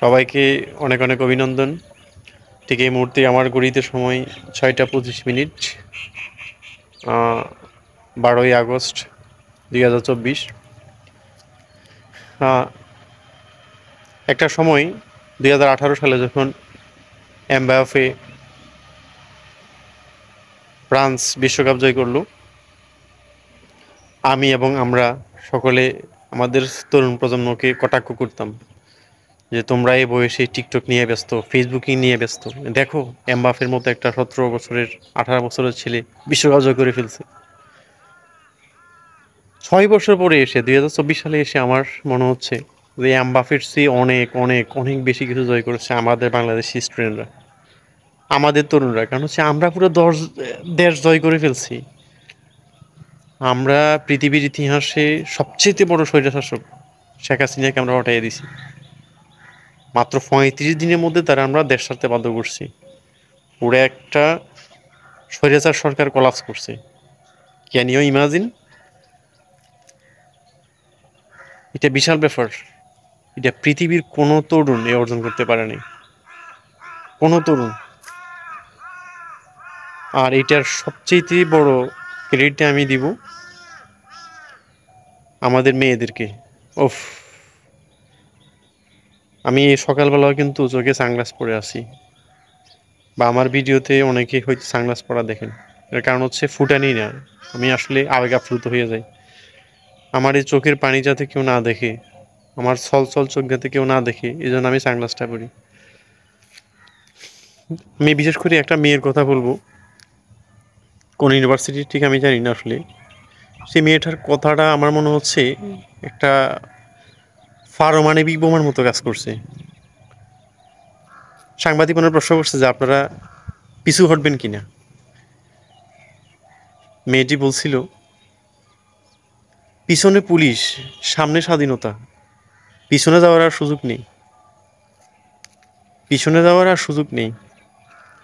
সবাইকে অনেক অনেক অভিনন্দন। ঠিক এই মুহূর্তে আমার ঘড়িতে সময় 6টা 25 মিনিট, 12ই আগস্ট 2024। একটা সময় 2018 সালে যখন এমবাপ্পে ফ্রান্স বিশ্বকাপ জয় করলো, আমি এবং আমরা সকলে আমাদের তরুণ প্রজন্মকে কটাক্ষ করতাম যে তোমরা এই বয়সে টিকটক নিয়ে ব্যস্ত, ফেসবুকিং নিয়ে ব্যস্ত। দেখো, এমবাপ্পের মতো একটা 17 বছরের 18 বছরের ছেলে বিশ্বকাপ জয় করে ফেলছে। 6 বছর পরে এসে 2024 সালে এসে আমার মনে হচ্ছে যে এমবাপ্পের চেয়ে অনেক অনেক অনেক বেশি কিছু জয় করেছে আমাদের বাংলাদেশি স্টুডেন্টরা, আমাদের তরুণরা। কারণ হচ্ছে আমরা পুরো দেশ জয় করে ফেলছি। আমরা পৃথিবীর ইতিহাসে সবচেয়ে বড় স্বৈরশাসক শেখ হাসিনাকে আমরা হটাইয়ে দিছি। মাত্র 35 দিনের মধ্যে তারা আমরা দেশ ছাড়তে বাধ্য করছি। পুরো একটা স্বৈরাচার সরকার কোলাপস করছে। Can you imagine? এটা বিশাল ব্যাপার। এটা পৃথিবীর কোনো তরুণ এ অর্জন করতে পারেনি, কোনো তরুণ। আর এটার সবচেয়ে বড় ক্রেডিট আমি দিব আমাদের মেয়েদেরকে। ওফ, আমি সকালবেলাও কিন্তু চোখে সানগ্লাস পরে আছি, বা আমার ভিডিওতে অনেকে হয়তো সানগ্লাস পরা দেখেন। এর কারণ হচ্ছে ফুটানি না, আমি আসলে আবেগ আপ্লুত হয়ে যাই। আমার এই চোখের পানি যাতে কেউ না দেখে, আমার ছল চোখ যাতে কেউ না দেখে, এই জন্য আমি সানগ্লাসটা পরি। আমি বিশেষ করে একটা মেয়ের কথা বলবো, কোন ইউনিভার্সিটি ঠিক আমি জানি না আসলে। সেই মেয়েটার কথাটা আমার মনে হচ্ছে একটা পারমাণবিক বোমার মতো কাজ করছে। সাংবাদিক মনে প্রশ্ন করছে যে আপনারা পিছু হটবেন কিনা। মেয়েটি বলছিল, পিছনে পুলিশ, সামনে স্বাধীনতা, পিছনে যাওয়ার আর সুযোগ নেই, পিছনে যাওয়ার আর সুযোগ নেই,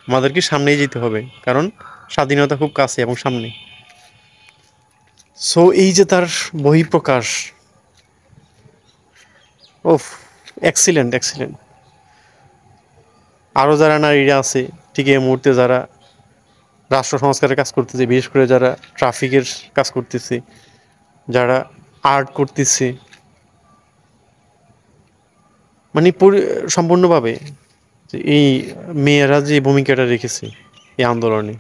আমাদেরকে সামনেই যেতে হবে, কারণ স্বাধীনতা খুব কাছে এবং সামনে। সো এই যে তার বহিঃপ্রকাশ, ওফ, এক্সিলেন্ট এক্সিলেন্ট। আরও যারা নারীরা আছে ঠিক এই মুহূর্তে যারা রাষ্ট্র সংস্কারের কাজ করতেছে, বিশেষ করে যারা ট্রাফিকের কাজ করতেছে, যারা আর্ট করতেছে, মানে সম্পূর্ণভাবে এই মেয়েরা যে ভূমিকাটা রেখেছে এই আন্দোলনে,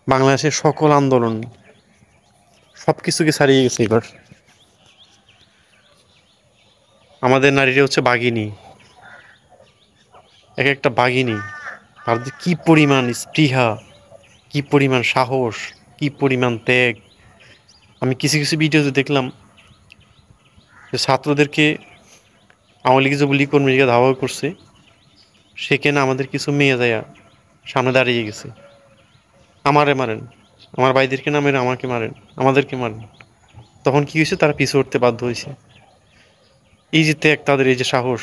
বাংলাদেশের সকল আন্দোলন সব কিছুকে ছাড়িয়ে গেছে এবার। আমাদের নারীরা হচ্ছে বাঘিনী, এক একটা বাঘিনী। ভারতে কি পরিমাণ স্পৃহা, কি পরিমাণ সাহস, কি পরিমাণ ত্যাগ। আমি কিছু কিছু ভিডিওতে দেখলাম যে ছাত্রদেরকে আওয়ামী লীগ যুবলীগ কর্মীরা ধাওয়া করছে, সেখানে আমাদের কিছু মেয়ে যায় সামনে দাঁড়িয়ে গেছে, আমারে মারেন, আমার ভাইদেরকে না মেরে আমাকে মারেন, আমাদেরকে মারেন। তখন কি হয়েছে, তারা পিছু উঠতে বাধ্য হয়েছে। এই যে ত্যাগ, তাদের এই যে সাহস,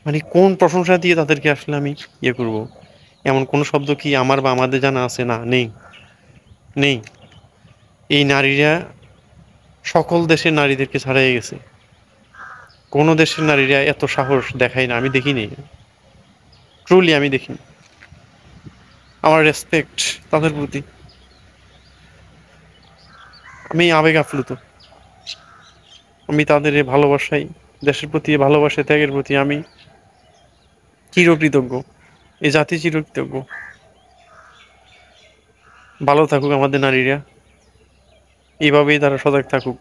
মানে কোন প্রশংসা দিয়ে তাদেরকে আসলে আমি ইয়ে করব। এমন কোনো শব্দ কি আমার বা আমাদের জানা আছে? না, নেই, নেই। এই নারীরা সকল দেশের নারীদেরকে ছাড়িয়ে গেছে। কোনো দেশের নারীরা এত সাহস দেখায় না, আমি দেখিনি, ট্রুলি আমি দেখিনি। আমার রেসপেক্ট তাদের প্রতি, আমি আবেগ আপ্লুত। আমি তাদের এই ভালোবাসায়, দেশের প্রতি ভালোবাসা ত্যাগের প্রতি আমি চিরকৃতজ্ঞ, এই জাতি চিরকৃতজ্ঞ। ভালো থাকুক আমাদের নারীরা, এভাবেই তারা সজাগ থাকুক,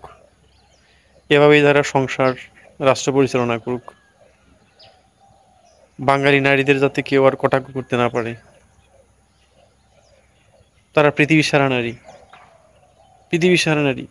এভাবেই তারা সংসার রাষ্ট্র পরিচালনা করুক। বাঙালি নারীদের যাতে কেউ আর কটাক্ষ করতে না পারে। তারা পৃথিবীর সেরা নারী, পৃথিবীর সেরা নারী।